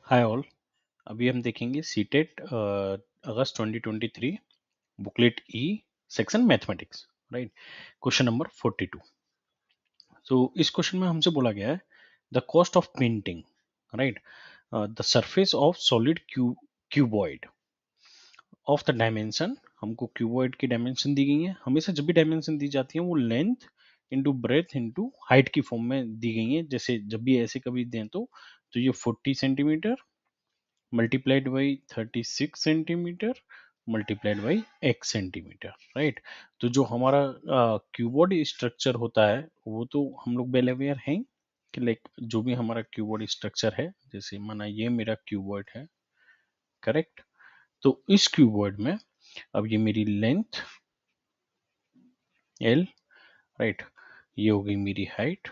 Hi all. अभी हम देखेंगे सीटेट अगस्त 2023 booklet E section mathematics, right. Question number 42। तो इस क्वेश्चन में हमसे बोला गया है the cost of painting, right, the surface of solid cuboid of the dimension. हमको क्यूबॉइड की डायमेंशन दी गई है। हमेशा जब भी डायमेंशन दी जाती है वो length into breadth into height की फॉर्म में दी गई है। जैसे जब भी ऐसे कभी दें तो ये 40 centimetre multiplied by 36 centimetre multiplied by x centimetre, right. तो जो हमारा क्यूबॉइड स्ट्रक्चर होता है वो तो हम लोग वेल अवेयर हैं कि लाइक जो भी हमारा क्यूबॉइड स्ट्रक्चर है, जैसे माना ये मेरा क्यूबॉइड है, करेक्ट। तो इस क्यूबॉइड में अब ये मेरी लेंथ l, राइट, ये हो गई मेरी हाइट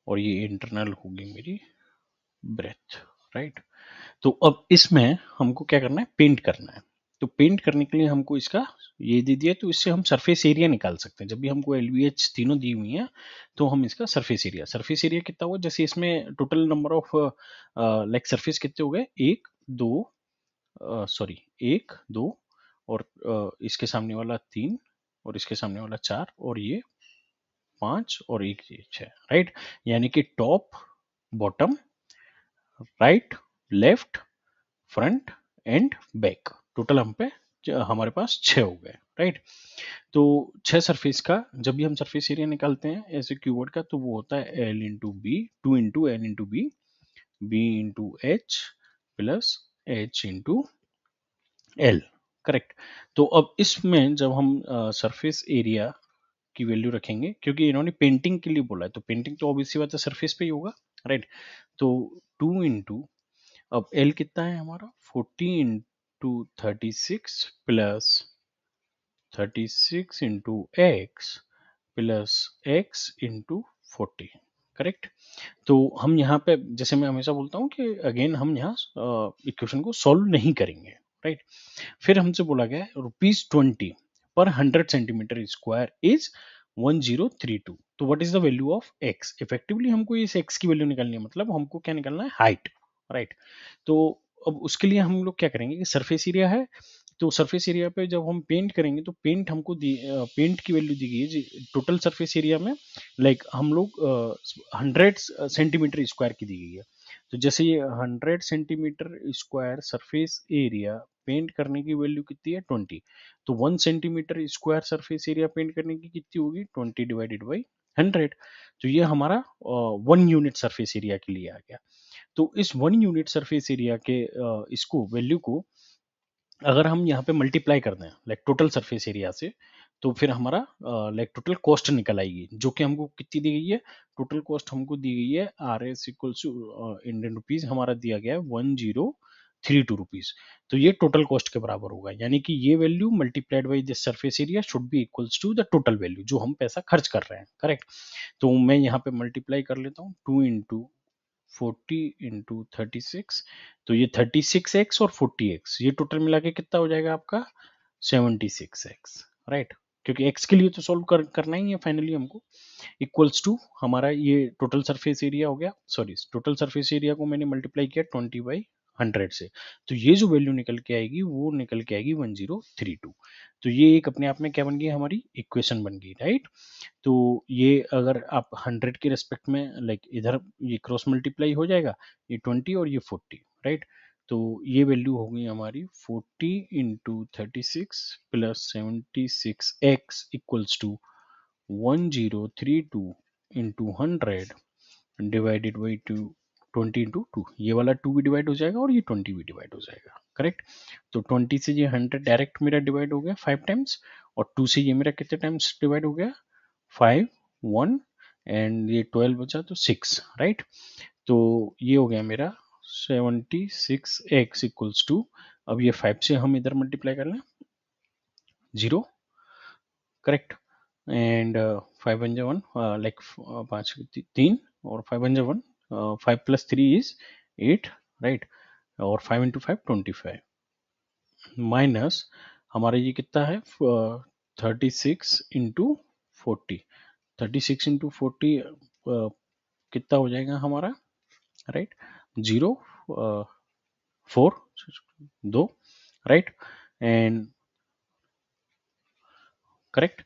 और ये इंटरनल होगी मेरी ब्रेथ, राइट। तो अब इसमें हमको क्या करना है, पेंट करना है। तो पेंट करने के लिए हमको इसका ये दे दिया, तो इससे हम सरफेस एरिया निकाल सकते हैं। जब भी हमको एलवीएच तीनों दी हुई है तो हम इसका सरफेस एरिया कितना हुआ, जैसे इसमें total number of like surface कितने हो गए, एक दो, सॉरी एक दो और इसके सामने वाला तीन और इसके सामने वाला चार और ये पांच और एक ये छह, राइट। यानी कि top bottom right left front end back, total हम पे हमारे पास छह हो गए, राइट। तो छह सरफेस का जब भी हम सरफेस एरिया निकालते हैं ऐसे क्यूबॉइड का, तो वो होता है L into B, two into L into B into H plus H into L, correct. तो अब इसमें जब हम सरफेस एरिया की वैल्यू रखेंगे, क्योंकि इन्होंने पेंटिंग के लिए बोला है, तो पेंटिंग तो ऑब्वियसली बात है सरफेस पे ही होगा, राइट। तो टू इंटू, अब एल कितना है हमारा 40 into 36 plus 36 into x plus x into 40, correct. तो हम यहाँ पे, जैसे मैं हमेशा बोलता हूँ कि अगेन हम यहाँ इक्वेशन को सॉल्व नहीं करेंगे, राइट। फिर हमसे बोला गया है ₹20 पर 100 सेंटीमीटर स्क्वायर इज 1032। तो what is the value of x. Effectively हमको इस एक्स की वैल्यू निकालनी है, मतलब हमको क्या निकालना है, हाइट, राइट। तो अब उसके लिए हम लोग क्या करेंगे कि सरफेस एरिया है, तो सरफेस एरिया पे जब हम पेंट करेंगे तो पेंट हमको पेंट की वैल्यू दी गई है टोटल सरफेस एरिया में, लाइक हम लोग 100 सेंटीमीटर स्क्वायर की दी गई है। तो जैसे ये 100 centimetre square surface area paint करने की वैल्यू कितनी है 20, तो 1 centimetre square surface area paint करने की कितनी होगी 20 डिवाइडेड बाई 100। तो ये हमारा 1 यूनिट सरफेस एरिया के लिए आ गया। तो इस 1 यूनिट सरफेस एरिया के इसको वैल्यू को अगर हम यहाँ पे मल्टीप्लाई कर दें लाइक टोटल सरफेस एरिया से, तो फिर हमारा लाइक टोटल कॉस्ट निकल आएगी, जो कि हमको कितनी दी गई है, टोटल कॉस्ट हमको दी गई है R S equals to Indian rupees, हमारा दिया गया है 1032 रुपीज। तो ये टोटल कॉस्ट के बराबर होगा, यानी कि ये value multiplied by this surface area should be equals to the total value जो हम पैसा खर्च कर रहे हैं, करेक्ट। तो मैं यहाँ पे मल्टीप्लाई कर लेता हूँ, 2 इंटू 40 इंटू 36, तो ये 36x और 40x ये टोटल मिला के कितना हो जाएगा आपका 76x, राइट। क्योंकि x के लिए तो सॉल्व करना ही है फाइनली हमको, इक्वल्स टू हमारा ये टोटल सरफेस एरिया हो गया, सॉरी टोटल सरफेस एरिया को मैंने मल्टीप्लाई किया 20/100 से, तो ये जो वैल्यू निकल के आएगी वो निकल के आएगी 1032। तो ये एक अपने आप में क्या बन गई, हमारी इक्वेशन बन गई, राइट। तो ये अगर आप 100 के रेस्पेक्ट में लाइक इधर ये क्रॉस मल्टीप्लाई हो जाएगा, ये 20 और ये 40, राइट। तो ये वैल्यू हो गई हमारी 40 into 36 plus 76x equals to 1032 into 100 divided by 20 into 2, ये वाला 2 भी डिवाइड हो जाएगा और ये 20 भी डिवाइड हो जाएगा, करेक्ट। तो 20 से ये 100 डायरेक्ट मेरा डिवाइड हो गया 5 टाइम्स, और 2 से ये मेरा कितने टाइम्स डिवाइड हो गया 5 1 एंड ये 12 बचा तो 6, राइट। तो ये हो गया मेरा 76x इक्वल्स टू, अब ये 5 से हम इधर मल्टीप्लाई कर लें 0, करेक्ट। एंड 5 वन जा 1, लाइक 5 3 और 5 वन जा 1, 5 प्लस 3 इज 8, राइट। और 5 इंटू 5 25 माइनस हमारा ये कितना है 36 इंटू 40, 36 इंटू 40 कितना हो जाएगा हमारा, राइट। 0 4 2 right and correct.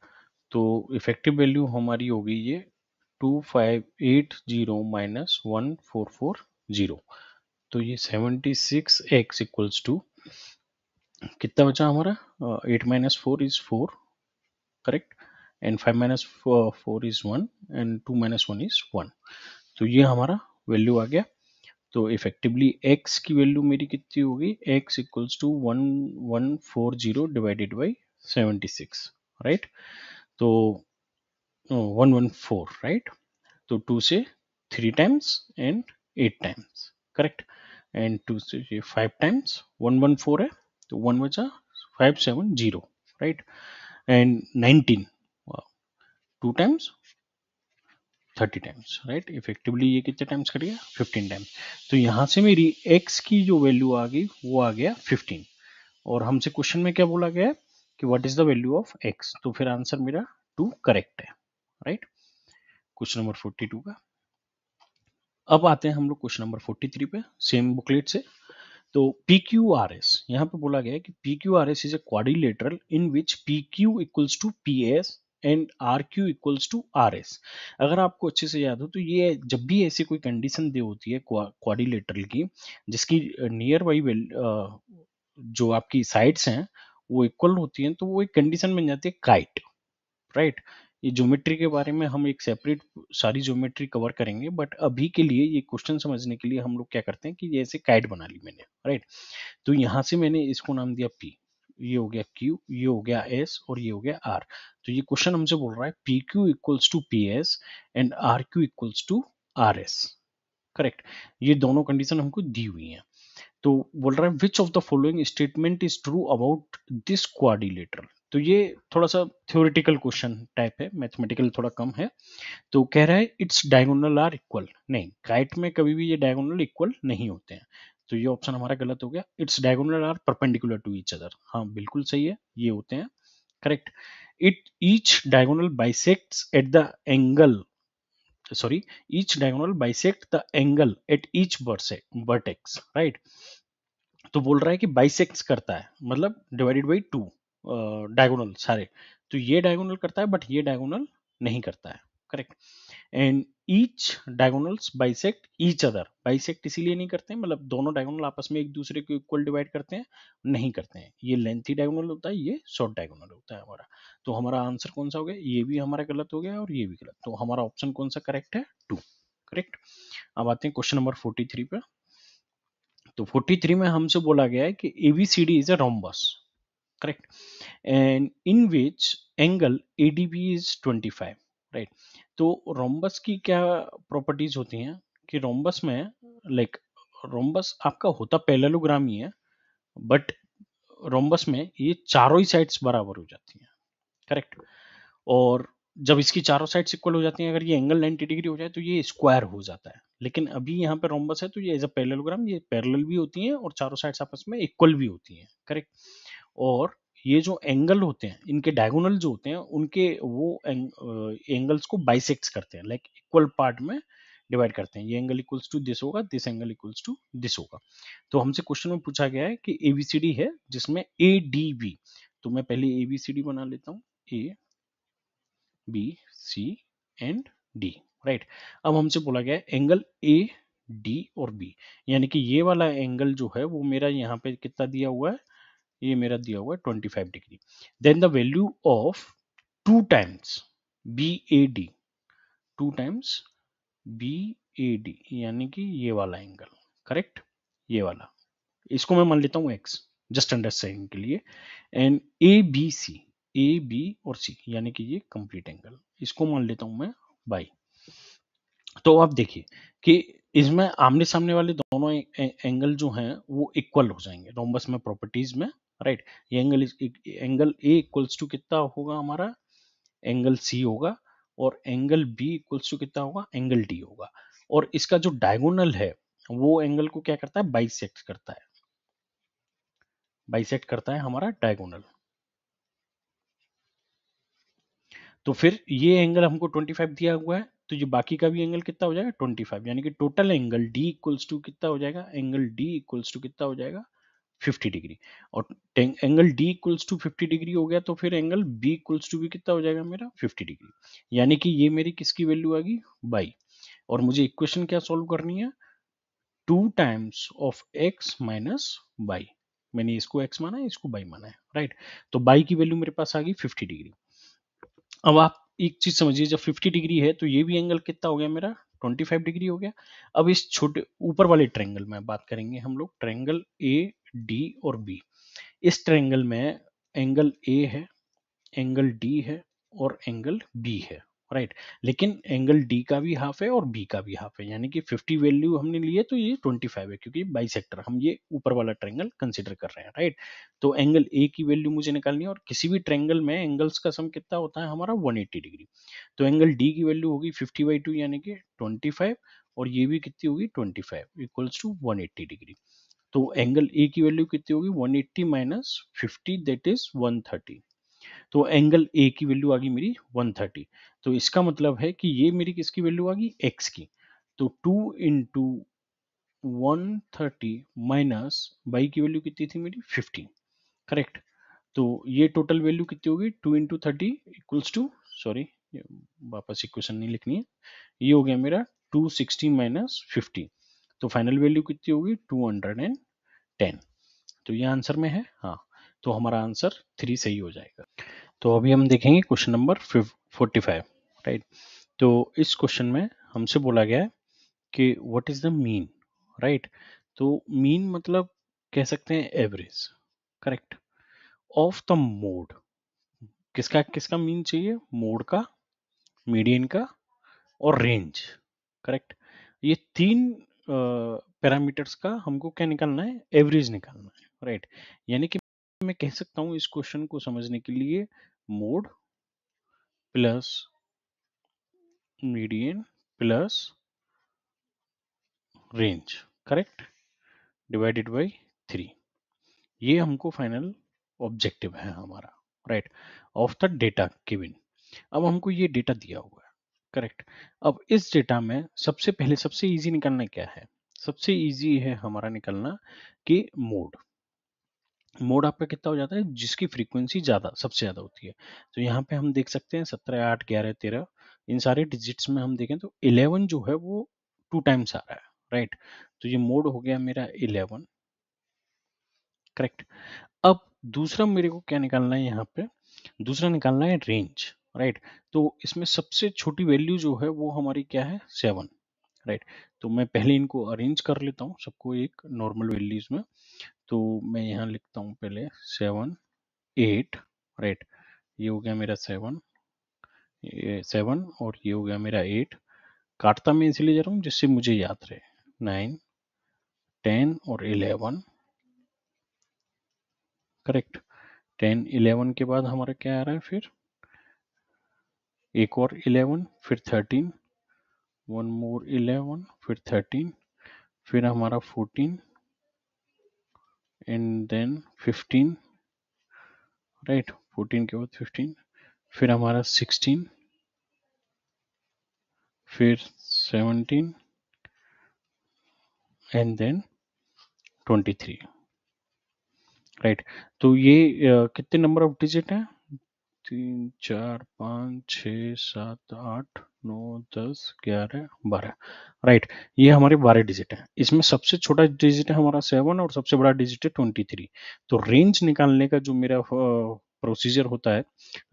तो इफेक्टिव वैल्यू हमारी होगी ये 2580 माइनस 1440। तो ये 76x इक्वल्स टू कितना बचा हमारा 8 minus 4 is 4 correct and 5 minus 4 is 1 and 2 minus 1 is 1। तो ये हमारा वैल्यू आ गया। तो इफेक्टिवली x की वैल्यू मेरी कितनी होगी x equals to 1140 divided by 76 right. तो 114 राइट। तो 2 से 3 times and 8 times correct and 2 से 5 टाइम्स 114 है तो 1 बचा 570 right and 19 2 times 30 times right. Effectively ये कितने टाइम्स कर गया 15 टाइम्स। तो यहाँ से मेरी x की जो वैल्यू आ गई वो आ गया 15 और हमसे क्वेश्चन में क्या बोला गया है कि what is the value of x। तो फिर आंसर मेरा 2 करेक्ट है राइट क्वेश्चन नंबर 42 का। अब आते हैं हम लोग क्वेश्चन नंबर 43 पे सेम बुकलेट से। तो PQRS यहाँ पे बोला गया है कि PQRS is a quadrilateral in which PQ equals to PS and RQ equals to RS। अगर आपको अच्छे से याद हो तो ये जब भी ऐसी कोई कंडीशन दे होती है क्वाड्रिलेटरल की जिसकी नियर बाई जो आपकी साइड्स हैं वो इक्वल होती हैं तो वो एक कंडीशन बन जाती है काइट राइट। ये ज्योमेट्री के बारे में हम एक सेपरेट सारी ज्योमेट्री कवर करेंगे बट अभी के लिए ये क्वेश्चन समझने के लिए हम लोग क्या करते हैं कि ये ऐसे काइट बना ली मैंने राइट। तो यहाँ से मैंने इसको नाम दिया P, ये हो गया Q, ये हो गया S और ये हो गया R। तो ये क्वेश्चन हमसे बोल रहा है PQ equals to PS and RQ equals to RS correct. ये दोनों कंडीशन हमको दी हुई हैं। तो बोल रहा है which of the following statement is true about this quadrilateral. तो ये थोड़ा सा थ्योरेटिकल क्वेश्चन टाइप है मैथमेटिकल थोड़ा कम है। तो कह रहा है इट्स डायगोनल आर इक्वल। नहीं काइट में कभी भी ये डायगोनल इक्वल नहीं होते हैं तो ये ऑप्शन हमारा गलत हो गया। Its diagonal are perpendicular to each other हाँ बिल्कुल सही है ये होते हैं correct. It each diagonal bisects at the angle sorry each diagonal bisect the angle at each vertex right। तो बोल रहा है कि बाइसेक्ट करता है मतलब डिवाइडेड बाई 2 डायगोनल सारे। तो ये डायगोनल करता है बट ये डायगोनल नहीं करता है correct and each diagonals bisect each other. Bisect इसीलिए नहीं करते हैं मतलब दोनों डायगोनल आपस में एक दूसरे को इक्वल डिवाइड करते हैं नहीं करते हैं। ये लेंथी डायगोनल होता है ये शॉर्ट डायगोनल होता है हमारा। तो हमारा आंसर कौन सा हो गया ये भी हमारा गलत हो गया और ये भी गलत। तो हमारा ऑप्शन कौन सा करेक्ट है 2 करेक्ट। अब आते हैं क्वेश्चन नंबर 43 पे। तो 43 में हमसे बोला गया है कि ABCD is a rhombus correct and in which angle ADB is 25 right. तो रोम्बस की क्या प्रॉपर्टीज होती हैं कि रोम्बस में लाइक रोम्बस आपका होता पैरेललोग्राम ही है बट रोम्बस में ये चारों ही साइड्स बराबर हो जाती हैं करेक्ट। और जब इसकी चारों साइड्स इक्वल हो जाती हैं अगर ये एंगल 90 डिग्री हो जाए तो ये स्क्वायर हो जाता है। लेकिन अभी यहाँ पे रोम्बस है तो ये एज अ पैरेललोग्राम ये पैरेलल भी होती हैं और चारों साइड्स आपस में इक्वल भी होती हैं करेक्ट। और ये जो एंगल होते हैं इनके डायगोनल जो होते हैं उनके वो एंगल्स को बाइसेक्ट करते हैं लाइक इक्वल पार्ट में डिवाइड करते हैं। ये एंगल इक्वल्स टू दिस होगा this angle equals to this होगा। तो हमसे क्वेश्चन में पूछा गया है कि ABCD है जिसमें ADB। तो मैं पहले ABCD बना लेता हूँ ABC एंड D राइट। अब हमसे बोला गया एंगल AD और B यानी कि ये वाला एंगल जो है वो मेरा यहाँ पे कितना दिया हुआ है ये मेरा दिया हुआ है 25 degree. Then the value of 2 times BAD 2 times BAD यानी कि ये वाला एंगल करेक्ट ये वाला इसको मैं मान लेता हूँ x जस्ट अंडरस्टैंडिंग के लिए एंड ABC AB और C यानी कि ये कंप्लीट एंगल इसको मान लेता हूँ मैं बाई। तो आप देखिए कि इसमें आमने सामने वाले दोनों एंगल जो हैं वो इक्वल हो जाएंगे रोम्बस में प्रॉपर्टीज में राइट। ये एंगल A इक्वल्स टू कितना होगा हमारा एंगल C होगा और एंगल B इक्वल्स टू कितना होगा एंगल D होगा। और इसका जो डायगोनल है वो एंगल को क्या करता है बाइसेक्ट करता है हमारा डायगोनल। तो फिर ये एंगल हमको 25 दिया हुआ है तो ये बाकी का भी एंगल कितना हो जाएगा 25, यानी कि total angle D equals to कितना हो जाएगा, एंगल डी इक्वल्स टू कितना हो जाएगा 50 डिग्री। और angle D equals to 50 degree हो गया तो फिर एंगल बी इक्वल्स टू भी कितना हो जाएगा मेरा 50 डिग्री, यानी कि ये मेरी किसकी वैल्यू आ गई बाई। और मुझे इक्वेशन क्या सॉल्व करनी है, 2 times of x minus by, मैंने इसको x माना है इसको बाई माना है, राइट। तो बाई की वैल्यू मेरे पास आ गई 50 डिग्री। अब आप एक चीज समझिए, जब 50 डिग्री है तो ये भी एंगल कितना हो गया मेरा 25 डिग्री हो गया। अब इस छोटे ऊपर वाले ट्रायंगल में बात करेंगे हम लोग, ट्रायंगल ए डी और बी। इस ट्रायंगल में एंगल ए है, एंगल डी है और एंगल बी है, राइट। लेकिन एंगल डी का भी हाफ है और बी का भी हाफ है, यानी कि 50 वैल्यू हमने ली है तो ये 25 है, क्योंकि बाइसेक्टर हम ये ऊपर वाला ट्रायंगल कंसीडर कर रहे हैं, राइट। तो एंगल ए की वैल्यू मुझे निकालनी है, और किसी भी ट्रायंगल में एंगल्स का सम कितना होता है हमारा 180 डिग्री। तो एंगल डी की वैल्यू होगी 50/2 यानी कि 25, और ये भी कितनी होगी 25 इक्वल्स टू 180 डिग्री। तो एंगल ए की वैल्यू कितनी होगी 180 माइनस 50 दैट इज 130। तो एंगल ए की वैल्यू आ गई मेरी 130। तो इसका मतलब है कि ये मेरी किसकी वैल्यू आ गई एक्स की। तो 2 इंटू 130 माइनस बाई की वैल्यू कितनी थी मेरी 50, करेक्ट। तो ये टोटल वैल्यू कितनी होगी 2 इंटू 30 इक्वल्स टू, सॉरी वापस इक्वेशन नहीं लिखनी है, ये हो गया मेरा 260 माइनस 50। तो फाइनल वैल्यू कितनी होगी 210। तो ये आंसर में है, हाँ। तो हमारा आंसर 3 सही हो जाएगा। तो अभी हम देखेंगे क्वेश्चन नंबर 45, राइट। तो इस क्वेश्चन में हमसे बोला गया है कि what is the mean, right. तो मीन मतलब कह सकते हैं average, correct, of the mode. किसका किसका मीन चाहिए, मोड का, मीडियन का और रेंज, करेक्ट। ये तीन पैरामीटर्स का हमको क्या निकालना है, एवरेज निकालना है, राइट। यानी कि मैं कह सकता हूं इस क्वेश्चन को समझने के लिए mode plus median plus range, correct, divided by 3, ये हमको फाइनल ऑब्जेक्टिव है हमारा, right, of the data given. अब हमको ये डेटा दिया हुआ है, करेक्ट। अब इस डेटा में सबसे पहले सबसे इजी निकालना क्या है, सबसे इजी है हमारा निकालना कि मोड। मोड आपका कितना हो जाता है, जिसकी फ्रीक्वेंसी ज्यादा सबसे ज्यादा होती है। तो यहाँ पे हम देख सकते हैं 17, 8, 11, 13, इन सारे डिजिट्स में हम देखें तो 11 जो है वो 2 टाइम्स आ रहा है, राइट। तो ये मोड हो गया मेरा 11, करेक्ट। अब दूसरा मेरे को क्या निकालना है, यहाँ पे दूसरा निकालना है रेंज, राइट। तो इसमें सबसे छोटी वैल्यू जो है वो हमारी क्या है 7, राइट। तो मैं पहले इनको अरेंज कर लेता हूँ सबको एक नॉर्मल वैल्यूज में। तो मैं यहाँ लिखता हूँ पहले 7, 8, राइट। ये हो गया मेरा 7, ये 7 और ये हो गया मेरा 8। काटता मैं इसलिए जा रहा हूँ जिससे मुझे याद रहे, 9, 10 और 11, करेक्ट। 10, 11 के बाद हमारा क्या आ रहा है, फिर एक और 11, फिर 13, वन मोर 11, फिर 13, फिर हमारा 14 एंड देन 15, राइट। 14 के बाद 15, फिर हमारा 16, फिर 17 एंड देन 23, राइट। तो ये कितने नंबर ऑफ डिजिट हैं, 3, 4, 5, 6, 7, 8, 9, 10, 11, 12, राइट। ये हमारे 12 डिजिट हैं। इसमें सबसे छोटा डिजिट है हमारा 7 और सबसे बड़ा डिजिट है 23। तो रेंज निकालने का जो मेरा प्रोसीजर होता है,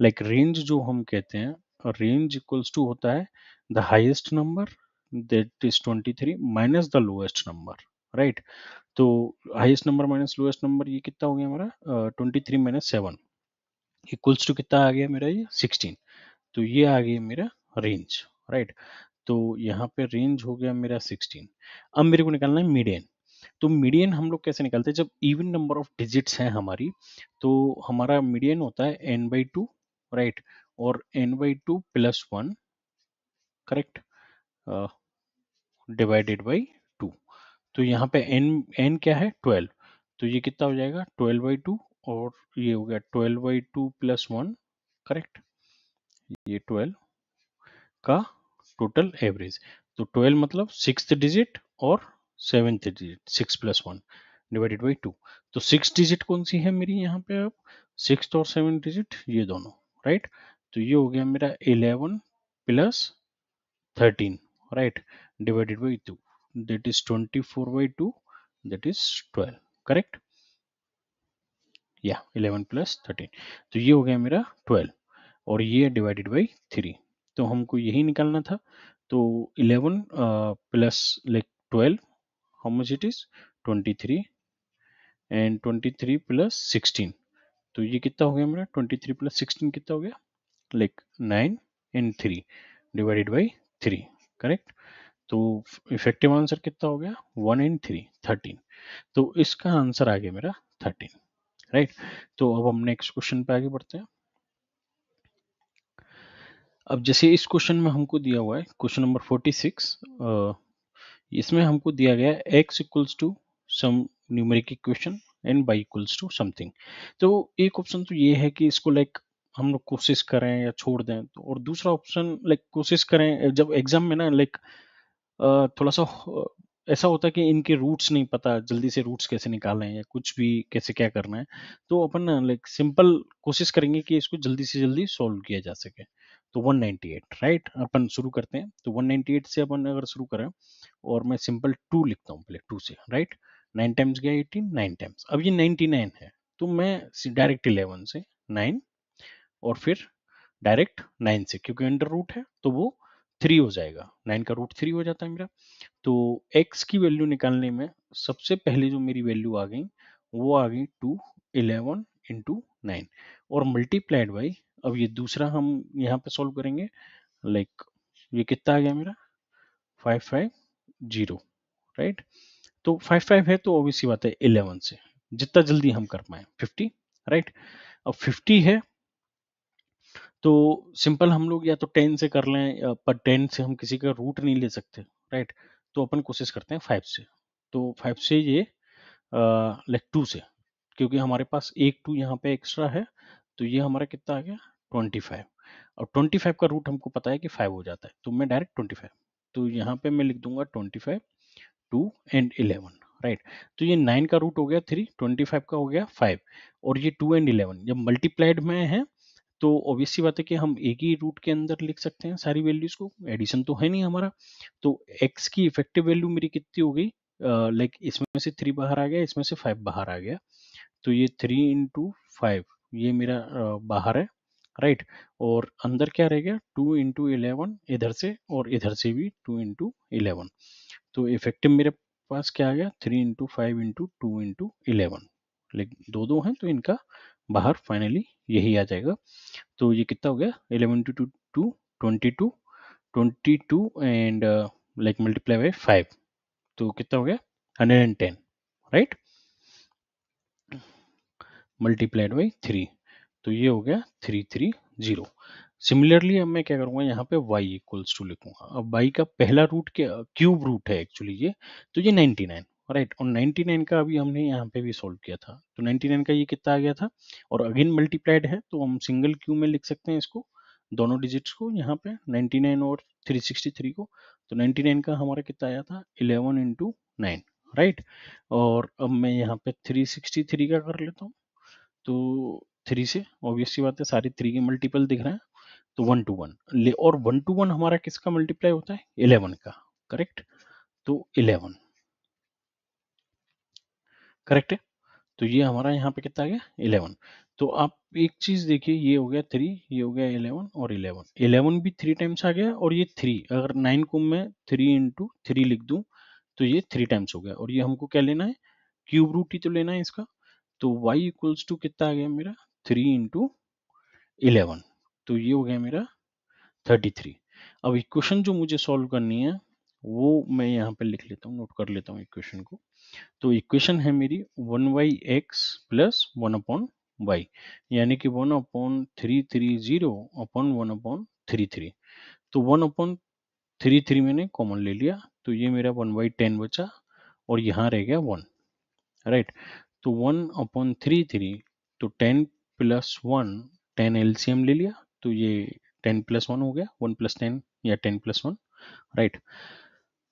लाइक रेंज जो हम कहते हैं, रेंज इक्वल्स टू होता है the highest number that is 23 minus the lowest number, right. तो highest number minus lowest number ये कितना हो गया हमारा 23 माइनस 7 इक्वल्स टू कितना आ गया मेरा ये 16। तो ये आ गया मेरा रेंज, राइट। तो यहाँ पे रेंज हो गया मेरा 16। अब मेरे को निकालना है मीडियन। तो मीडियन हम लोग कैसे निकालते हैं, जब इवन नंबर ऑफ डिजिट्स हैं हमारी, तो हमारा मीडियन होता है n/2, राइट, और n/2 plus 1, correct, divided by 2। तो यहाँ पे n क्या है 12, तो ये कितना हो जाएगा 12/2, और ये हो गया 12/2 प्लस 1, करेक्ट, ये 12 का टोटल एवरेज। तो 12 मतलब 6th डिजिट और 7th डिजिट, 6 + 1 डिवाइडेड बाई 2। तो 6 डिजिट कौन सी है मेरी यहाँ पे अब, 6th और 7th डिजिट ये दोनों, राइट। तो ये हो गया मेरा 11 + 13, right, divided by 2, that is 24/2, that is 12, correct. या 11 + 13, तो ये हो गया मेरा 12 और ये डिवाइडेड बाई 3। तो हमको यही निकालना था। तो 11 plus like 12, how much it is 23, and 23 + 16, तो ये कितना हो गया मेरा, 23 + 16 कितना हो गया, like 9 and 3 divided by 3, correct. तो इफेक्टिव आंसर कितना हो गया, 1 एंड 3 13। तो इसका आंसर आ गया मेरा 13, राइट। तो अब हम नेक्स्ट क्वेश्चन पे आगे बढ़ते हैं। अब जैसे इस क्वेश्चन में हमको दिया हुआ है क्वेश्चन नंबर 46, इसमें हमको दिया गया है x equals to some numeric equation and y equals to something. तो एक ऑप्शन तो ये है कि इसको लाइक हम लोग कोशिश करें या छोड़ दें, तो और दूसरा ऑप्शन लाइक कोशिश करें। जब एग्जाम में ना लाइक थोड़ा सा ऐसा होता है कि इनके रूट्स नहीं पता, जल्दी से रूट्स कैसे निकालें या कुछ भी कैसे क्या करना है, तो अपन ना लाइक सिंपल कोशिश करेंगे कि इसको जल्दी से जल्दी सॉल्व किया जा सके। तो 198, राइट, अपन शुरू करते हैं। तो 198 से अपन अगर शुरू करें, और मैं सिंपल 2 लिखता हूँ पहले, 2 से, राइट। 9 टाइम्स गया 18, 9 टाइम्स, अब ये 99 है, तो मैं डायरेक्ट 11 से 9, और फिर डायरेक्ट 9 से, क्योंकि अंडर रूट है तो वो 3 हो जाएगा, 9 का रूट 3 हो जाता है मेरा। तो x की वैल्यू निकालने में सबसे पहले जो मेरी वैल्यू आ गई, वो आ गई 2 11 इंटू 9 और मल्टीप्लाइड बाई, अब ये दूसरा हम यहाँ पे सॉल्व करेंगे, लाइक ये कितना आ गया मेरा 550, राइट। तो 55 है तो ऑब्वियस सी बात है 11 से जितना जल्दी हम कर पाए 50, राइट। अब 50 है तो सिंपल हम लोग या तो 10 से कर लें, पर 10 से हम किसी का रूट नहीं ले सकते, राइट। तो अपन कोशिश करते हैं 5 से। तो 5 से ये लाइक 2 से, क्योंकि हमारे पास एक 2 यहाँ पे एक्स्ट्रा है, तो ये हमारा कितना आ गया 25। और 25 का रूट हमको पता है कि 5 हो जाता है, तो मैं डायरेक्ट 25, तो यहाँ पे मैं लिख दूंगा 25, 2 एंड 11, राइट। तो ये 9 का रूट हो गया 3, 25 का हो गया 5, और ये 2 एंड 11 जब मल्टीप्लाइड में है, तो ऑब्वियस सी बात है कि हम एक ही रूट के अंदर लिख सकते हैं सारी वैल्यूज को, एडिशन तो है नहीं हमारा। तो x की इफेक्टिव वैल्यू मेरी कितनी हो गई, लाइक इसमें से 3 बाहर आ गया, इसमें से 5 बाहर आ गया, तो ये 3 इंटू 5 ये मेरा बाहर है, राइट। और अंदर क्या रह गया 2 इंटू 11 इधर से, और इधर से भी 2 इंटू 11, तो इफेक्टिव मेरे पास क्या आ गया 3 इंटू 5 इंटू 2 इंटू 11, लेकिन दो दो हैं तो इनका बाहर फाइनली यही आ जाएगा। तो ये कितना हो गया 11 two 2 two 22, 22 and like multiply by 5, तो कितना हो गया 110, राइट, मल्टीप्लाइड बाई 3, तो ये हो गया 330। सिमिलरली अब मैं क्या करूंगा यहाँ पे y इक्वल्स टू लिखूंगा। अब y का पहला रूट क्या, क्यूब रूट है एक्चुअली ये, तो ये 99, राइट। और 99 का अभी हमने यहाँ पे भी सोल्व किया था, तो 99 का ये कितना आ गया था, और अगेन मल्टीप्लाइड है तो हम सिंगल क्यू में लिख सकते हैं इसको, दोनों डिजिट्स को यहाँ पे 99 और 363 को। तो 99 का हमारा कितना आया था 11 इंटू 9, राइट। और अब मैं यहाँ पे 363 का कर लेता हूँ, तो 3 से ऑब्वियस सी बात है सारे 3 के मल्टीपल दिख रहे हैं, तो 1 to 1 ले, और 1 to 1 हमारा किसका मल्टीप्लाई होता है 11 का, करेक्ट। तो 11, करेक्ट है। तो ये हमारा यहाँ पे कितना आ गया 11। तो आप एक चीज देखिए, ये हो गया 3, ये हो गया 11 और 11, 11 भी 3 टाइम्स आ गया, और ये 3 अगर 9 को मैं 3 इंटू 3 लिख दूं, तो ये 3 टाइम्स हो गया, और ये हमको क्या लेना है क्यूब रूट ही तो लेना है इसका। तो y इक्वल्स टू कितना आ गया मेरा 3 इंटू 11, तो ये हो गया मेरा 33। अब इक्वेशन जो मुझे सॉल्व करनी है वो मैं यहाँ पे लिख लेता हूँ, नोट कर लेता हूँ इक्वेशन को। तो इक्वेशन है मेरी 1/x प्लस 1/y, यानी कि 1/330 अपॉन 1/33। तो 1/33 मैंने कॉमन ले लिया, तो ये मेरा 1/10 बचा, और यहाँ रह गया 1, राइट। तो 1/33, तो 10 प्लस 1, 10 एलसीएम ले लिया, तो ये 10 प्लस 1 हो गया, 1 प्लस 10 या 10 प्लस 1, राइट।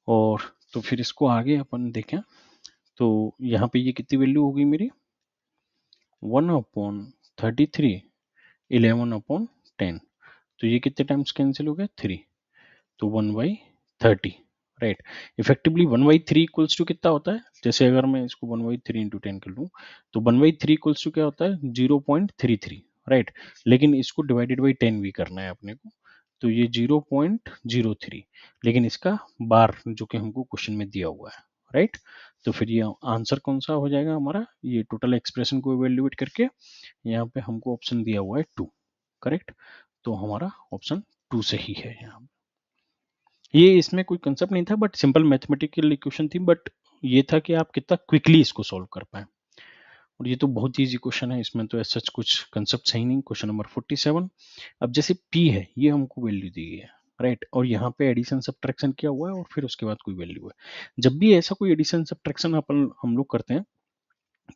और तो फिर इसको आगे अपन देखें तो यहाँ पे ये कितनी वैल्यू होगी मेरी 1/33, 11/10, तो ये कितने टाइम्स कैंसिल हो गया 3, तो 1/30, राइट। इफेक्टिवली 1/3 इक्वल्स टू कितना होता है, जैसे अगर मैं इसको 1/3 इंटू 10 कर लूँ तो 1/3 इक्वल्स टू क्या होता है 0.33, राइट। लेकिन इसको डिवाइडेड बाई 10 भी करना है अपने को, तो ये 0.03, लेकिन इसका बार जो कि हमको क्वेश्चन में दिया हुआ है, राइट। तो फिर ये आंसर कौन सा हो जाएगा हमारा, ये टोटल एक्सप्रेशन को इवेल्युएट करके यहाँ पे हमको ऑप्शन दिया हुआ है 2, करेक्ट। तो हमारा ऑप्शन 2 सही है यहाँ। ये इसमें कोई कंसेप्ट नहीं था, बट सिंपल मैथमेटिकल इक्वेशन थी, बट ये था कि आप कितना क्विकली इसको सॉल्व कर पाए। और ये तो बहुत इजी क्वेश्चन है, इसमें तो सच कुछ कंसेप्ट है ही नहीं। Question number 47। अब जैसे p है, ये हमको वैल्यू दी है, राइट, और यहाँ पे एडिशन सब्ट्रैक्शन किया हुआ है और फिर उसके बाद कोई वैल्यू है। जब भी ऐसा कोई एडिशन सब्ट्रैक्शन अपन हम लोग करते हैं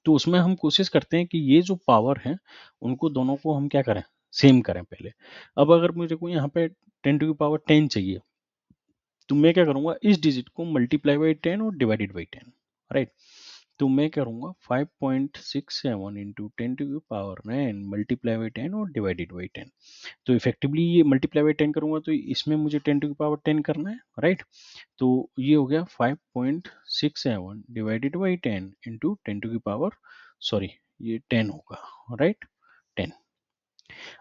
तो उसमें हम कोशिश करते हैं कि ये जो पावर है उनको दोनों को हम क्या करें, सेम करें पहले। अब अगर मुझे को यहाँ पे 10 चाहिए, तो मैं क्या करूंगा, इस डिजिट को मल्टीप्लाई बाई 10 और डिवाइडेड बाई 10, राइट। तो मैं करूंगा 5.67 इंटू 10⁻9 मल्टीप्लाई बाई 10 और डिवाइडेड बाई 10। तो इफेक्टिवली ये मल्टीप्लाई बाई 10 करूंगा तो इसमें मुझे 10⁻10 करना है, राइट। तो ये हो गया 5.67 डिवाइडेड बाई 10 इंटू 10⁻, सॉरी ये 10 होगा, राइट, 10।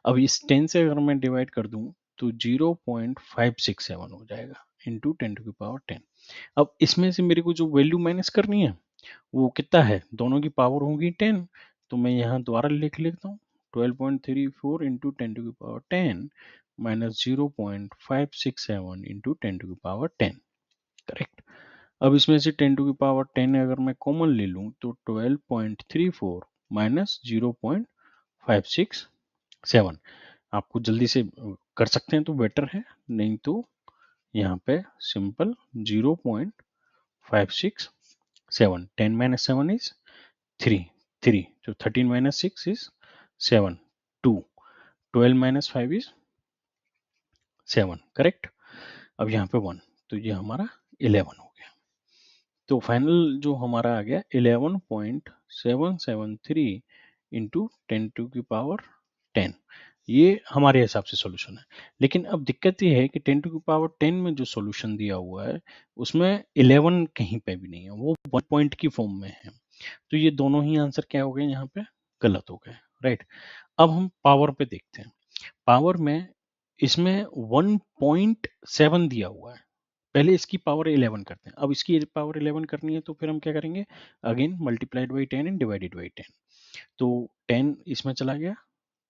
अब इस 10 से अगर मैं डिवाइड कर दूं तो 0.567 हो जाएगा इंटू 10⁻10। अब इसमें से मेरे को जो वैल्यू माइनस करनी है वो कितना है, दोनों की पावर होगी 10, तो मैं यहाँ दोबारा लिख लेता हूँ 12.34 इंटू 10⁻10 माइनस 0.567 इंटू 10⁻10, करेक्ट। अब इसमें से 10⁻10 अगर मैं कॉमन ले लूँ तो 12.34 माइनस 0.567, आपको जल्दी से कर सकते हैं तो बेटर है, नहीं तो यहाँ पे सिंपल 0.567, 10 माइनस 7 इज 3, तो 13 minus 6 is 7, 2, 12 minus 5 is 7, correct. अब यहाँ पे 1, तो ये हमारा 11 हो गया। तो फाइनल जो हमारा आ गया 11.773 इंटू 10⁻10, ये हमारे हिसाब से सॉल्यूशन है। लेकिन अब दिक्कत ये है कि 10⁻10 में जो सॉल्यूशन दिया हुआ है उसमें 11 कहीं पे भी नहीं है, वो 1 पॉइंट की फॉर्म में है। तो ये दोनों ही आंसर क्या हो गए यहाँ पे, गलत हो गए, राइट। अब हम पावर पे देखते हैं। पावर में इसमें 1.7 दिया हुआ है, पहले इसकी पावर 11 करते हैं। अब इसकी पावर 11 करनी है तो फिर हम क्या करेंगे, again multiplied by 10 and divided by 10। तो 10 इसमें चला गया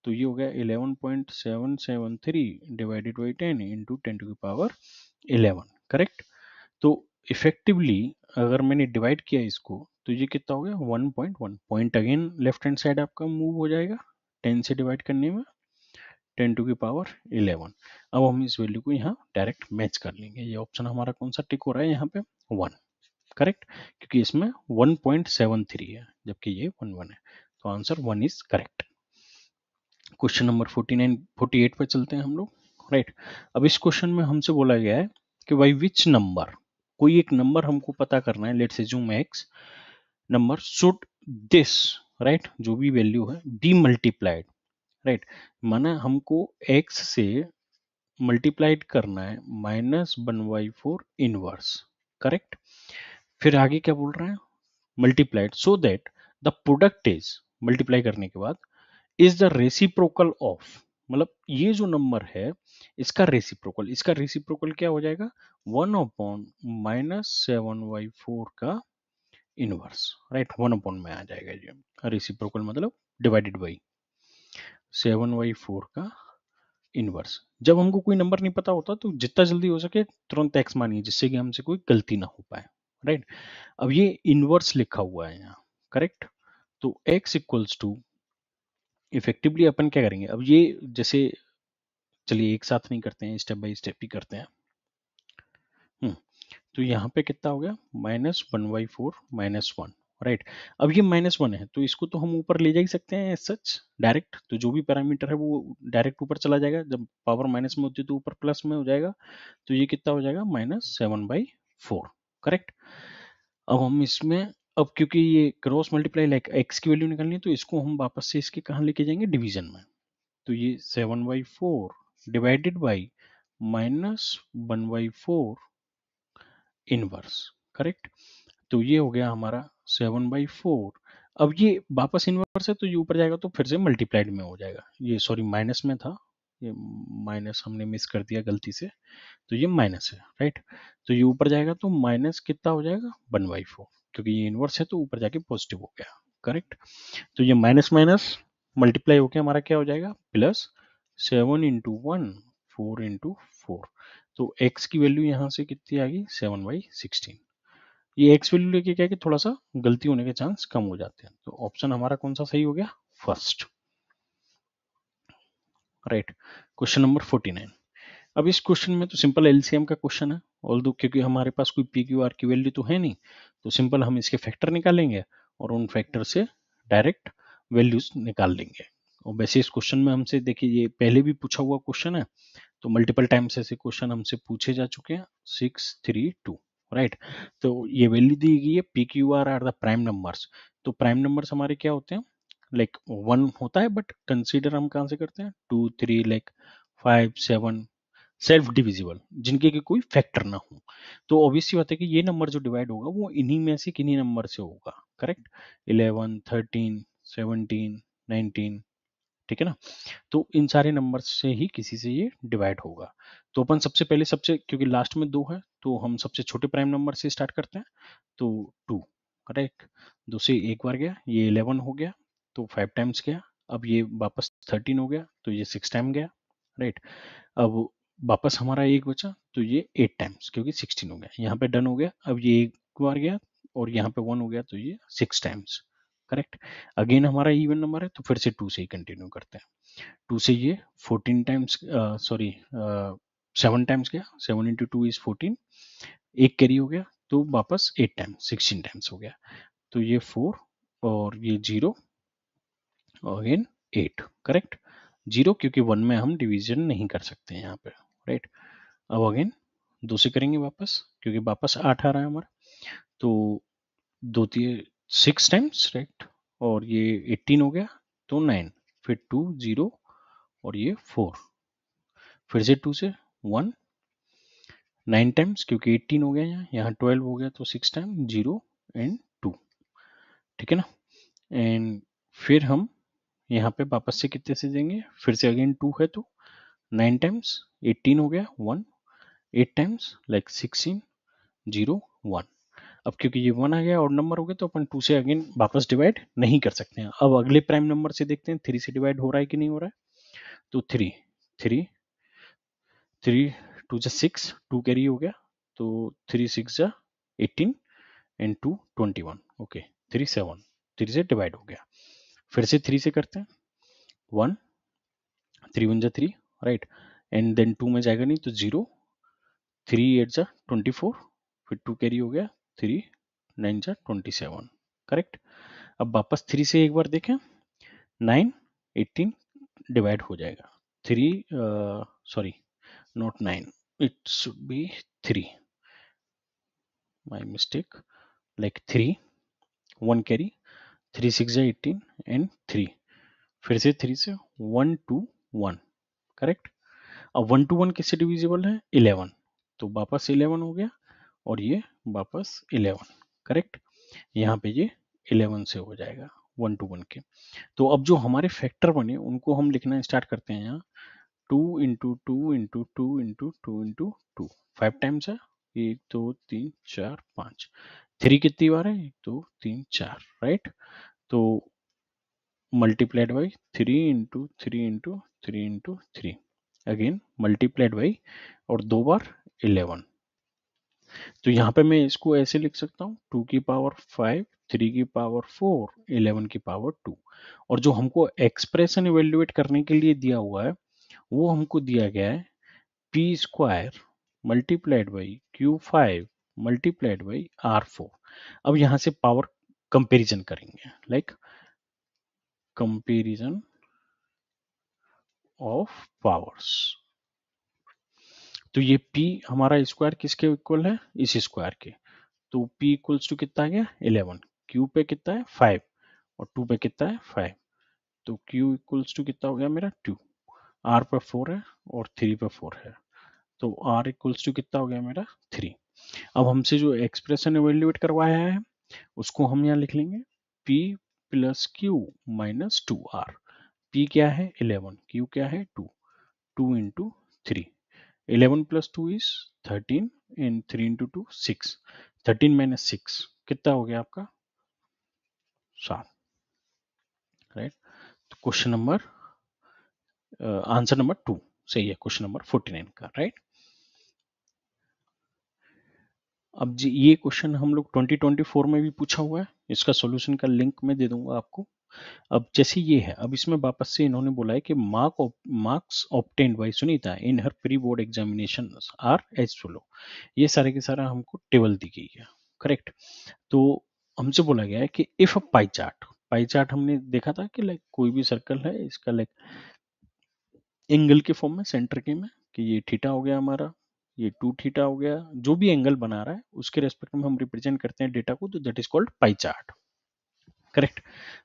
तो ये हो गया 11.773 डिवाइडेड बाई 10 इंटू 10⁻11, करेक्ट। तो इफेक्टिवली अगर मैंने डिवाइड किया इसको तो ये कितना हो गया 1.1 point, again left hand side आपका मूव हो जाएगा 10 से डिवाइड करने में, 10⁻11। अब हम इस वैल्यू को यहाँ डायरेक्ट मैच कर लेंगे। ये ऑप्शन हमारा कौन सा टिक हो रहा है यहाँ पे, 1, करेक्ट, क्योंकि इसमें 1.73 है जबकि ये 1 है, तो answer 1 is correct. Question number 48 पे चलते हैं हम लोग, राइट। अब इस क्वेश्चन में हमसे बोला गया है कि बाई विच नंबर, कोई एक नंबर हमको पता करना है, let's assume x number should this, right, जो भी वैल्यू है बी मल्टीप्लाइड, राइट, माना हमको x से मल्टीप्लाइड करना है -1/4 इनवर्स, करेक्ट। फिर आगे क्या बोल रहे हैं, multiplied so that the product is, multiply करने के बाद इज द रेसिप्रोकल ऑफ, मतलब ये जो नंबर है इसका रेसिप्रोकल, इसका रेसिप्रोकल क्या हो जाएगा 1/-7/4 का इनवर्स, राइट, 1 में आ जाएगा ये रेसिप्रोकल, मतलब डिवाइडेड बाई 7/4 का इनवर्स। जब हमको कोई नंबर नहीं पता होता तो जितना जल्दी हो सके तुरंत एक्स मानिए, जिससे कि हमसे कोई गलती ना हो पाए, राइट। अब ये इनवर्स लिखा हुआ है यहाँ, करेक्ट। तो x इक्वल्स टू, इफेक्टिवली अपन क्या करेंगे, अब ये जैसे, चलिए एक साथ नहीं करते हैं, स्टेप बाय स्टेप ही करते हैं। तो यहाँ पे कितना हो गया -1/4 -1, राइट। अब ये -1 है तो इसको तो हम ऊपर ले जा ही सकते हैं एज सच डायरेक्ट, तो जो भी पैरामीटर है वो डायरेक्ट ऊपर चला जाएगा, जब पावर माइनस में होती है तो ऊपर प्लस में हो जाएगा, तो ये कितना हो जाएगा -7/4। करेक्ट। अब हम इसमें, अब क्योंकि ये क्रॉस मल्टीप्लाई लाइक एक्स की वैल्यू निकालनी है तो इसको हम वापस से इसके कहाँ लेके जाएंगे, डिवीजन में। तो ये 7/4 डिवाइडेड बाई -1/4 इनवर्स। करेक्ट। तो ये हो गया हमारा 7/4। अब ये वापस इनवर्स है तो ये ऊपर जाएगा तो फिर से मल्टीप्लाइड में हो जाएगा, ये सॉरी माइनस में था, ये माइनस हमने मिस कर दिया गलती से, तो ये माइनस है, राइट। तो ये ऊपर जाएगा तो माइनस कितना हो जाएगा 1/4, क्योंकि ये इनवर्स है तो ऊपर जाके पॉजिटिव हो गया। करेक्ट। तो ये माइनस माइनस मल्टीप्लाई होकर हमारा क्या हो जाएगा, प्लस 7 × 1 4 × 4। तो x की वैल्यू यहाँ से कितनी आ गई 7/16। ये एक्स वैल्यू लेके क्या है कि थोड़ा सा गलती होने के चांस कम हो जाते हैं, तो ऑप्शन हमारा कौन सा सही हो गया, फर्स्ट। राइट। Question number 49। अब इस क्वेश्चन में तो सिंपल एलसीएम का क्वेश्चन है, ऑल्दो क्योंकि हमारे पास कोई पी क्यू आर की वैल्यू तो है नहीं, तो सिंपल हम इसके फैक्टर निकालेंगे और उन फैक्टर से डायरेक्ट वैल्यूज निकाल लेंगे। और वैसे इस क्वेश्चन में हमसे देखिए ये पहले भी पूछा हुआ क्वेश्चन है, तो मल्टीपल टाइम्स ऐसे क्वेश्चन हमसे पूछे जा चुके हैं। 632, राइट। तो ये वैल्यू दी गई है P Q R the prime numbers. तो प्राइम नंबर्स हमारे क्या होते हैं, लाइक 1 होता है, बट कंसीडर हम कहाँ से करते हैं 2 3 लाइक 5 7 सेल्फ डिविजिबल, जिनके की कोई फैक्टर ना हो। तो ऑब्वियसली बात है कि ये नंबर जो डिवाइड होगा वो इन्हीं में से किन्हीं नंबर से होगा। करेक्ट। 11 13 17 19, ठीक है ना। तो इन सारे नंबर से ही किसी से ये डिवाइड होगा। तो अपन सबसे पहले सबसे, क्योंकि लास्ट में 2 है तो हम सबसे छोटे प्राइम नंबर से स्टार्ट करते हैं, तो 2। करेक्ट। 2 से एक बार गया, ये 11 हो गया तो 5 टाइम्स गया। अब ये वापस 13 हो गया तो ये 6 टाइम गया, राइट। अब वापस हमारा एक बचा तो ये 8 टाइम्स, क्योंकि 16 हो गया, यहाँ पे डन हो गया। अब ये एक बार गया और यहाँ पे 1 हो गया तो ये 6 टाइम्स। करेक्ट। अगेन हमारा इवन नंबर है तो फिर से 2 से ही कंटिन्यू करते हैं। 2 से ये 14 टाइम्स, सॉरी 7 टाइम्स गया, 7 × 2 = 14, एक कैरी हो गया तो वापस 8 टाइम्स 16 टाइम्स हो गया। तो ये 4 और ये 0 और अगेन 8। करेक्ट। 0 क्योंकि 1 में हम डिवीजन नहीं कर सकते हैं यहाँ पे, राइट। अब अगेन 2 से करेंगे वापस, क्योंकि वापस 8 आ रहा है हमारा, तो 2 6 टाइम्स, राइट। और ये 18 हो गया तो 9, फिर 2 0 और ये 4, फिर से 2 से 1 9 टाइम्स, क्योंकि 18 हो गया यहाँ 12 हो गया तो 6 टाइम 0 एंड 2, ठीक है ना। एंड फिर हम यहाँ पे वापस से कितने से देंगे, फिर से अगेन 2 है तो 9 टाइम्स, 18 हो गया 1, 8 टाइम्स लाइक 16 0 1। अब क्योंकि ये 1 आ गया और नंबर हो गया तो अपन 2 से अगेन वापस डिवाइड नहीं कर सकते हैं। अब अगले प्राइम नंबर से देखते हैं 3 से डिवाइड हो रहा है कि नहीं हो रहा है। तो 3 3 3 2 जा 6, 2 कैरी हो गया तो 3 6 जा 18 एंड 2 21, ओके 3 7, 3 से डिवाइड हो गया। फिर से 3 से करते हैं 1 3 1 जा 3, राइट। एंड देन 2 में जाएगा नहीं तो 0, 3 8 जा 24, फिर 2 कैरी हो गया 3 9 जा 27, करेक्ट। अब वापस 3 से एक बार देखें 9 18 डिवाइड हो जाएगा 3, sorry not 9, it should be 3, my mistake, like 3 1 carry 3 6 है 18 and 3, फिर से 3 से 1 2 1, करेक्ट। अब 1 to 1 किससे डिविजिबल है 11, तो वापस 11 हो गया और ये वापस 11, करेक्ट। यहाँ पे ये 11 से हो जाएगा 1 to 1 के। तो अब जो हमारे फैक्टर बने उनको हम लिखना स्टार्ट करते हैं यहाँ 2 × 2 × 2 × 2 × 2, 5 टाइम्स है 1 2 3 4 5, 3 कितनी बार है 1 2 3 4, राइट। तो multiplied by 3 × 3 × 3 × 3, again multiplied by और 2 बार 11। तो यहाँ पे मैं इसको ऐसे लिख सकता हूँ 2 की पावर 5 3 की पावर 4 11 की पावर 2। और जो हमको एक्सप्रेशन इवेल्युएट करने के लिए दिया हुआ है वो हमको दिया गया है p² multiplied by Q5 multiplied by R4। अब यहाँ से पावर कंपेरिजन करेंगे, लाइक कंपेरिजन ऑफ पावर्स। तो ये p हमारा स्क्वायर किसके इक्वल है, इस स्क्वायर के, तो p इक्वल्स टू कितना आ गया 11, q पे कितना है 5 और 2 पे कितना है 5, तो q इक्वल्स टू कितना हो गया मेरा 2, r पे 4 है और 3 पे 4 है, तो r इक्वल्स टू कितना हो गया मेरा 3। अब हमसे जो एक्सप्रेशन इवेल्युएट करवाया है उसको हम यहाँ लिख लेंगे p plus Q minus 2r। p क्या है 11, q क्या है 2, 2 into 3, 11 plus 2 is 13 and 3 into 2 6, 13 minus 6 कितना हो गया आपका 7, राइट। तो क्वेश्चन नंबर आंसर नंबर 2 सही है क्वेश्चन नंबर 49 का, राइट। अब जी ये क्वेश्चन हम लोग 2024 में भी पूछा हुआ है, इसका सॉल्यूशन का लिंक मैं दे दूंगा आपको। अब जैसे ये है, अब इसमें वापस से इन्होंने बोला है कि marks obtained by Sunita in her pre board examination are as follow. ये सारे के सारा हमको टेबल दी गई है, करेक्ट। तो हमसे बोला गया है कि इफ अ पाई चार्ट हमने देखा था कि लाइक कोई भी सर्कल है इसका लाइक एंगल के फॉर्म में सेंटर के में, कि ये थीटा हो गया हमारा, ये 2 थीटा हो गया, जो भी एंगल बना रहा है उसके रेस्पेक्ट में हम रिप्रेजेंट करते हैं डेटा को, तो that is called pie chart, correct.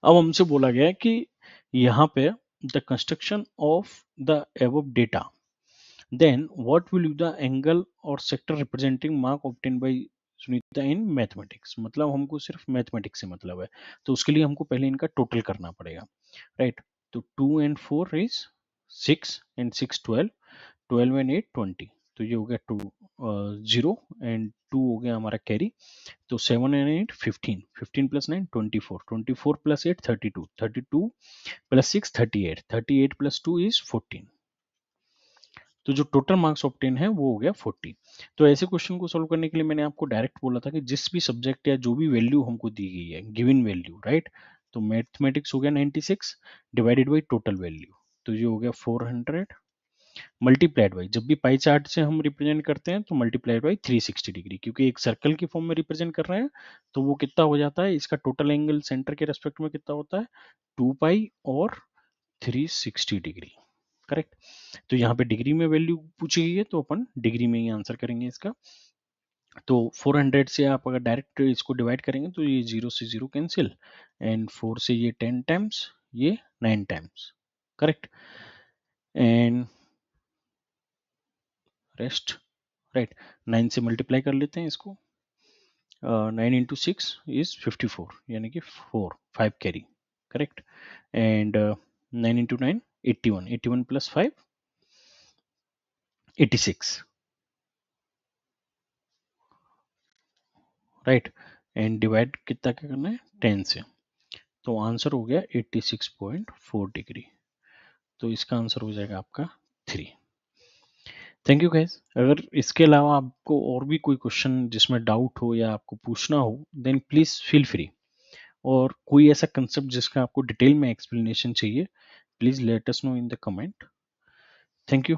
अब हमसे बोला गया है कि यहाँ पे the construction of the above data, then what will be the angle और sector representing mark obtain by Sunita in mathematics. मतलब हमको सिर्फ मैथमेटिक्स से मतलब है, तो उसके लिए हमको पहले इनका टोटल करना पड़ेगा, राइट। तो 2 and 4 इज 6 and 6 12, 12 and 8 20, तो ये हो गया 2 0 एंड 2 हो गया हमारा कैरी, तो 7 and 8 15, 15 plus 9 24, 24 plus 8 32, 32 plus 6 38, 38 plus 2 is 14, तो जो टोटल मार्क्स ऑब्टेन है वो हो गया 40। तो ऐसे क्वेश्चन को सॉल्व करने के लिए मैंने आपको डायरेक्ट बोला था कि जिस भी सब्जेक्ट या जो भी वैल्यू हमको दी गई है गिवन वैल्यू, राइट, तो मैथमेटिक्स हो गया 96 डिवाइडेड बाई टोटल वैल्यू, तो ये हो गया 400 मल्टीप्लाइड बाई, जब भी पाई चार्ट से हम रिप्रेजेंट करते हैं तो मल्टीप्लाइड बाई 360 डिग्री, क्योंकि एक सर्कल की फॉर्म में रिप्रेजेंट कर रहे हैं तो वो कितना हो जाता है, इसका टोटल एंगल सेंटर के रेस्पेक्ट में कितना होता है 2 पाई और 360 डिग्री, करेक्ट। तो यहाँ पे डिग्री में वैल्यू पूछी गई है तो अपन डिग्री में ही आंसर करेंगे इसका। तो 400 से आप अगर डायरेक्ट इसको डिवाइड करेंगे तो ये 0 से 0 कैंसिल, एंड 4 से ये 10 टाइम्स, ये 9 times, correct, and rest, right. 9 से मल्टीप्लाई कर लेते हैं इसको, 9 इंटू 6 इज 54, यानी कि 5 carry, correct, and 9 into 9 81, 81 plus 5 86, right, and divide कितना क्या करना है 10 से, तो आंसर हो गया 86.4 डिग्री, तो इसका आंसर हो जाएगा आपका 3। Thank you guys. अगर इसके अलावा आपको और भी कोई क्वेश्चन जिसमें डाउट हो या आपको पूछना हो देन प्लीज फील फ्री, और कोई ऐसा कंसेप्ट जिसका आपको डिटेल में एक्सप्लेनेशन चाहिए please let us know in the comment. Thank you.